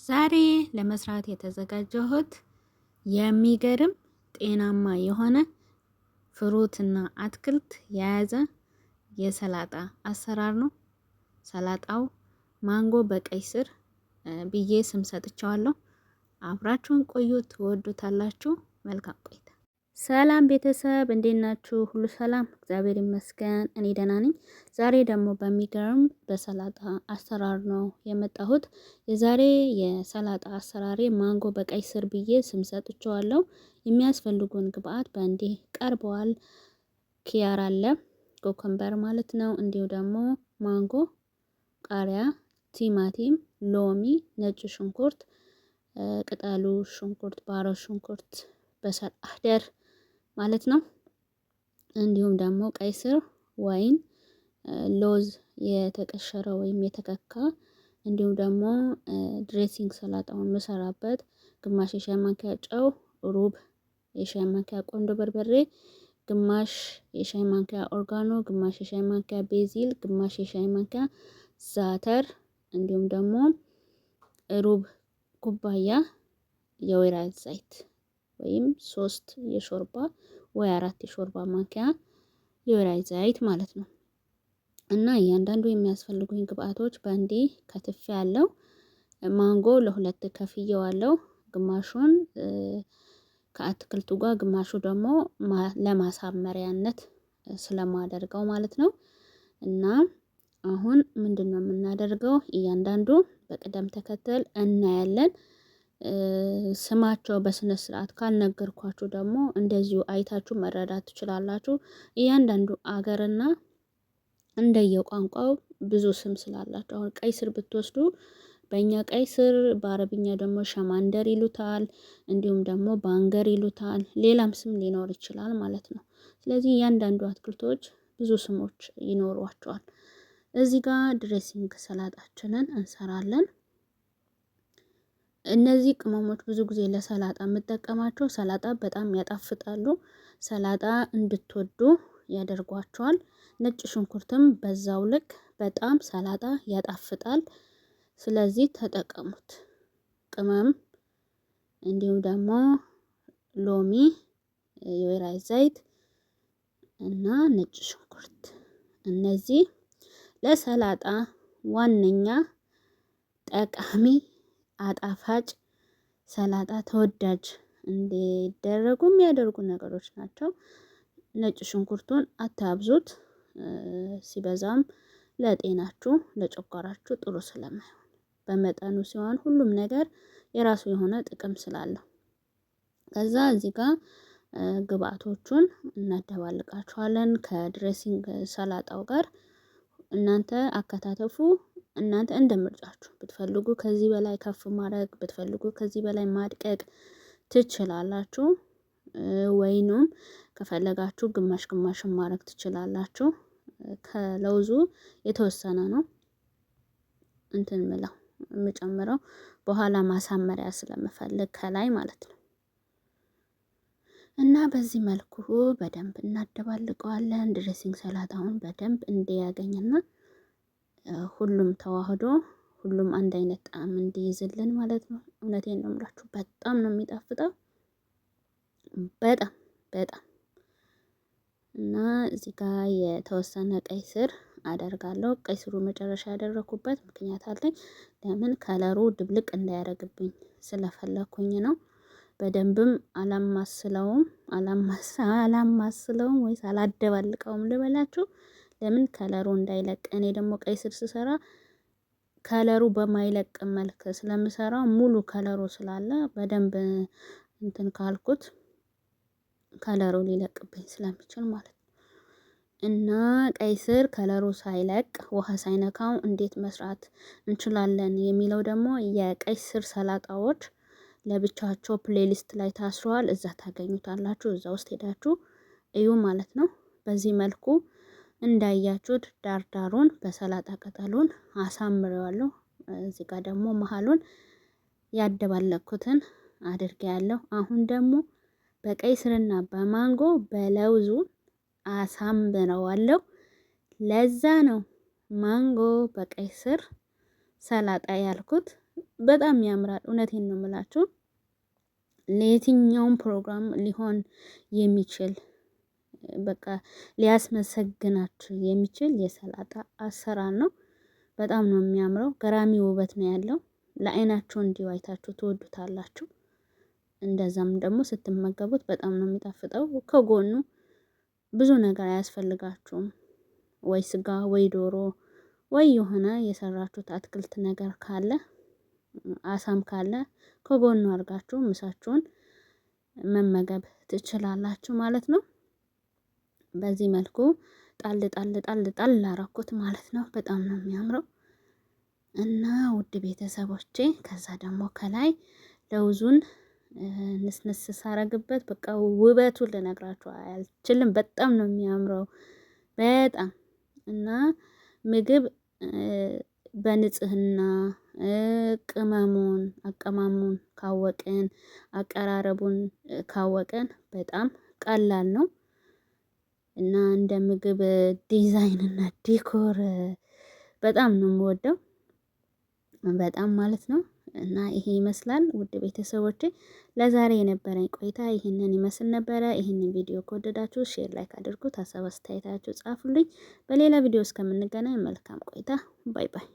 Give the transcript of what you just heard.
ዛሬ ለመስራት የተዘጋጀሁት የሚገርም ጤናማ የሆነ ፍሩትና አትክልት የያዘ የሰላጣ አሰራር ነው። ሰላጣው ማንጎ በቀይ ስር ብዬ ስም ሰጥቼዋለሁ። አብራችሁን ቆዩ፣ ትወዱታላችሁ። መልካም ቆይታ። ሰላም ቤተሰብ እንዴት ናችሁ? ሁሉ ሰላም? እግዚአብሔር ይመስገን እኔ ደህና ነኝ። ዛሬ ደግሞ በሚገርም በሰላጣ አሰራር ነው የመጣሁት። የዛሬ የሰላጣ አሰራሬ ማንጎ በቀይ ስር ብዬ ስም ሰጥቼዋለሁ። የሚያስፈልጉን ግብአት በእንዲህ ቀርበዋል። ኪያር አለ፣ ኮከምበር ማለት ነው። እንዲሁ ደግሞ ማንጎ፣ ቃሪያ፣ ቲማቲም፣ ሎሚ፣ ነጭ ሽንኩርት፣ ቅጠሉ ሽንኩርት፣ ባሮ ሽንኩርት፣ በሰል አደር ማለት ነው። እንዲሁም ደግሞ ቀይ ስር፣ ወይን፣ ሎዝ የተቀሸረ ወይም የተከካ፣ እንዲሁም ደግሞ ድሬሲንግ ሰላጣውን መሰራበት ግማሽ የሻይ ማንኪያ ጨው፣ ሩብ የሻይ ማንኪያ ቆንዶ በርበሬ፣ ግማሽ የሻይ ማንኪያ ኦርጋኖ፣ ግማሽ የሻይ ማንኪያ ቤዚል፣ ግማሽ የሻይ ማንኪያ ዛተር፣ እንዲሁም ደግሞ ሩብ ኩባያ የወይራ ዘይት ወይም 3 የሾርባ ወይ 4 የሾርባ ማንኪያ የወይራ ዘይት ማለት ነው። እና እያንዳንዱ የሚያስፈልጉኝ ግብአቶች በእንዲ ከትፌ ያለው ማንጎ ለሁለት ከፍዬዋለሁ። ግማሹን ከአትክልቱ ጋር፣ ግማሹ ደግሞ ለማሳመሪያነት ስለማደርገው ማለት ነው። እና አሁን ምንድነው የምናደርገው? እያንዳንዱ በቅደም ተከተል እናያለን። ስማቸው በስነ ስርዓት ካልነገርኳችሁ ደግሞ እንደዚሁ አይታችሁ መረዳት ትችላላችሁ። እያንዳንዱ አገርና እንደየቋንቋው ብዙ ስም ስላላቸው፣ አሁን ቀይ ስር ብትወስዱ በእኛ ቀይ ስር፣ በአረብኛ ደግሞ ሸማንደር ይሉታል፣ እንዲሁም ደግሞ ባንገር ይሉታል። ሌላም ስም ሊኖር ይችላል ማለት ነው። ስለዚህ እያንዳንዱ አትክልቶች ብዙ ስሞች ይኖሯቸዋል። እዚህ ጋር ድሬሲንግ ሰላጣችንን እንሰራለን። እነዚህ ቅመሞች ብዙ ጊዜ ለሰላጣ የምጠቀማቸው፣ ሰላጣ በጣም ያጣፍጣሉ፣ ሰላጣ እንድትወዱ ያደርጓቸዋል። ነጭ ሽንኩርትም በዛው ልክ በጣም ሰላጣ ያጣፍጣል። ስለዚህ ተጠቀሙት። ቅመም እንዲሁም ደግሞ ሎሚ፣ የወይራ ዘይት እና ነጭ ሽንኩርት፣ እነዚህ ለሰላጣ ዋነኛ ጠቃሚ አጣፋጭ ሰላጣ ተወዳጅ እንዲደረጉ የሚያደርጉ ነገሮች ናቸው። ነጭ ሽንኩርቱን አታብዙት፣ ሲበዛም ለጤናችሁ ለጨጓራችሁ ጥሩ ስለማይሆን በመጠኑ ሲሆን ሁሉም ነገር የራሱ የሆነ ጥቅም ስላለው። ከዛ እዚህ ጋር ግብአቶቹን እናደባልቃቸዋለን ከድሬሲንግ ሰላጣው ጋር። እናንተ አከታተፉ፣ እናንተ እንደምርጫችሁ ብትፈልጉ ከዚህ በላይ ከፍ ማድረግ፣ ብትፈልጉ ከዚህ በላይ ማድቀቅ ትችላላችሁ። ወይንም ከፈለጋችሁ ግማሽ ግማሽን ማድረግ ትችላላችሁ። ከለውዙ የተወሰነ ነው እንትን ምለው የምጨምረው በኋላ ማሳመሪያ ስለምፈልግ ከላይ ማለት ነው። እና በዚህ መልኩ በደንብ እናደባልቀዋለን። ድሬሲንግ ሰላጣውን በደንብ እንዲያገኝና ሁሉም ተዋህዶ ሁሉም አንድ አይነት ጣዕም እንዲይዝልን ማለት ነው። እውነቴን ነው የምላችሁ፣ በጣም ነው የሚጣፍጠው፣ በጣም በጣም። እና እዚህ ጋር የተወሰነ ቀይ ስር አደርጋለሁ። ቀይ ስሩ መጨረሻ ያደረኩበት ምክንያት አለኝ። ለምን ከለሩ ድብልቅ እንዳያደርግብኝ ስለፈለኩኝ ነው። በደንብም አላማስለውም ወይስ አላደባልቀውም ልበላችሁ። ለምን ከለሩ እንዳይለቅ። እኔ ደግሞ ቀይ ስር ስሰራ ከለሩ በማይለቅ መልክ ስለምሰራው ሙሉ ከለሩ ስላለ በደንብ እንትን ካልኩት ከለሩ ሊለቅብኝ ስለሚችል ማለት ነው። እና ቀይ ስር ከለሩ ሳይለቅ ውሃ ሳይነካው እንዴት መስራት እንችላለን የሚለው ደግሞ የቀይ ስር ሰላጣዎች ለብቻቸው ፕሌሊስት ላይ ታስረዋል። እዛ ታገኙታላችሁ። እዛ ውስጥ ሄዳችሁ እዩ ማለት ነው። በዚህ መልኩ እንዳያችሁት ዳርዳሩን በሰላጣ ቅጠሉን አሳምሬዋለሁ። እዚህ ጋር ደግሞ መሃሉን ያደባለኩትን አድርጌያለሁ። አሁን ደግሞ በቀይ ስርና በማንጎ በለውዙ አሳምረዋለሁ። ለዛ ነው ማንጎ በቀይ ስር ሰላጣ ያልኩት። በጣም ያምራል። እውነቴን ነው የምላችሁ። ለየትኛውም ፕሮግራም ሊሆን የሚችል በቃ ሊያስመሰግናችሁ የሚችል የሰላጣ አሰራር ነው። በጣም ነው የሚያምረው። ገራሚ ውበት ነው ያለው። ለአይናችሁ እንዲሁ አይታችሁ ትወዱታላችሁ። እንደዛም ደግሞ ስትመገቡት በጣም ነው የሚጣፍጠው። ከጎኑ ብዙ ነገር አያስፈልጋችሁም። ወይ ስጋ ወይ ዶሮ ወይ የሆነ የሰራችሁት አትክልት ነገር ካለ አሳም ካለ ከጎኑ አድርጋችሁ ምሳችሁን መመገብ ትችላላችሁ ማለት ነው። በዚህ መልኩ ጣል ጣል ጣል ጣል ላረኩት ማለት ነው። በጣም ነው የሚያምረው እና ውድ ቤተሰቦቼ ከዛ ደግሞ ከላይ ለውዙን ንስንስ ሳረግበት በቃ ውበቱን ልነግራችሁ አልችልም። በጣም ነው የሚያምረው በጣም እና ምግብ በንጽህና ቅመሙን አቀማሙን ካወቅን አቀራረቡን ካወቅን በጣም ቀላል ነው እና እንደ ምግብ ዲዛይን እና ዲኮር በጣም ነው የምወደው በጣም ማለት ነው። እና ይሄ ይመስላል ውድ ቤተሰቦቼ ለዛሬ የነበረኝ ቆይታ ይህንን ይመስል ነበረ። ይህንን ቪዲዮ ከወደዳችሁ ሼር ላይክ አድርጉት፣ ሀሳብ አስተያየታችሁ ጻፉልኝ። በሌላ ቪዲዮ እስከምንገናኝ መልካም ቆይታ። ባይ ባይ።